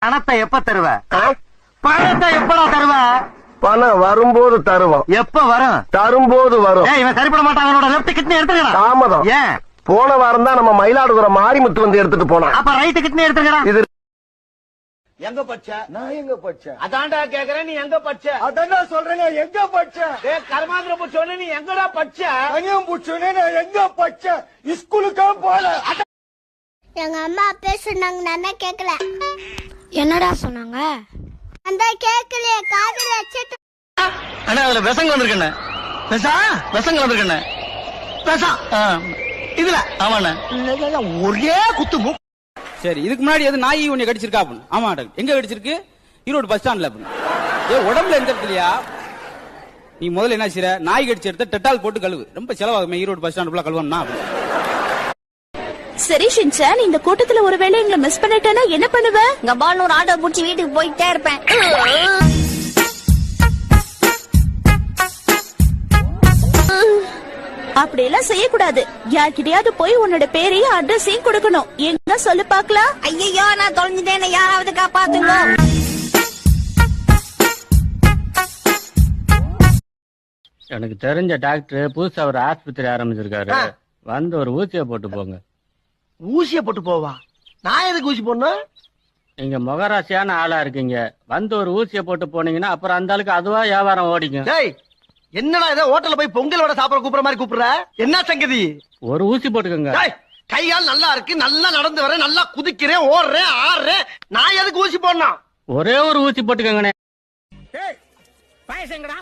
பணத்தை எப்ப தருவ? பணத்தை எப்படா தருவ? பணம் வரும்போது தருவோம். எப்ப வரும்? தரும்போது வரும். இவன் சரிப்பட மாட்டாங்க. லெப்ட் கிட்னி எடுத்துக்கடா. தாமதம். ஏன்? போன வாரம் தான் நம்ம மயிலாடுதுறை மாரிமுத்து வந்து எடுத்துட்டு போனான். அப்ப ரைட் கிட்னி எடுத்துக்கடா. இது எங்க பச்ச? நான் எங்க பச்சேன்? அதான்டா கேக்குறேன், நீ எங்க பச்ச? அதான் சொல்றேன், எங்க பச்சேன்? கர்மாந்திர பூச்சோன்னு நீ எங்கடா பச்ச? அங்கேயும் பூச்சோனே நான் எங்க பச்சேன்? ஸ்கூலுக்கே போல. எங்க அம்மா அப்பே சொன்னாங்க, நான் கேக்கல. என்னடா சொன்னாங்க? அந்த கேக்கலையே, காதுல வச்சிட்டு. அண்ணா அதுல விசங்க வந்திருக்கண்ணே. விசங்க வந்திருக்கண்ணே. இதுல ஆமாண்ணே. ஒரே குத்து. சரி, இதுக்கு முன்னாடி எது நாய் உன்னை கடிச்சிருக்கா? ஆமா, எங்க கடிச்சிருக்கு? ஈரோடு பஸ் ஸ்டாண்ட்ல. உடம்புல எந்த இடத்துலயா? நீ முதல்ல என்ன செய்ற? நாய் கடிச்ச எடுத்த டெட்டால் போட்டு கழுவு. ரொம்ப செலவாகுமே ஈரோடு பஸ் ஸ்டாண்ட் கழுவணும்னா. சரி ஷின்சான், இந்த கூட்டத்துல ஒருவேளை எங்களை மிஸ் பண்ணிட்டேன்னா என்ன பண்ணுவ? கபால்னு ஒரு ஆட்டோ புடிச்சு வீட்டுக்கு போயிட்டே இருப்பேன். அப்படி எல்லாம் செய்யக்கூடாது. யார்கிட்டயாவது போய் உன்னோட பேரையும் அட்ரஸையும் கொடுக்கணும். எங்க சொல்லு பாக்கலாம். ஐயோ, நான் தொலைஞ்சிட்டேன், யாராவது காப்பாத்துங்க. எனக்கு தெரிஞ்ச டாக்டர் புதுசா ஒரு ஆஸ்பத்திரி ஆரம்பிச்சிருக்காரு. வந்து ஒரு ஊசியை போட்டு போங்க. ஊசிய போட்டு போவா? நான் எதுக்கு ஊசி போடணும்? நீங்க முகராசியான ஆளா இருக்கீங்க. வந்து ஒரு ஊசியை போட்டு போனீங்கன்னா அப்புறம் அந்த ஆளுக்கு அதுவா வியாபாரம் ஓடிக்கும். டேய், என்னடா இதை ஹோட்டல்ல போய் பொங்கல் வடை சாப்பிட கூப்பிடுற மாதிரி கூப்பிடுற? என்ன சங்கதி? ஒரு ஊசி போட்டுக்கோங்க. டேய், கையால் நல்லா இருக்கு, நல்லா நடந்து வரேன், நல்லா குதிக்கிறேன், ஓடுறேன், ஆடுறேன். நான் எதுக்கு ஊசி போடணும்? ஒரே ஒரு ஊசி போட்டுக்கோங்கண்ணே. பாயசங்கடா.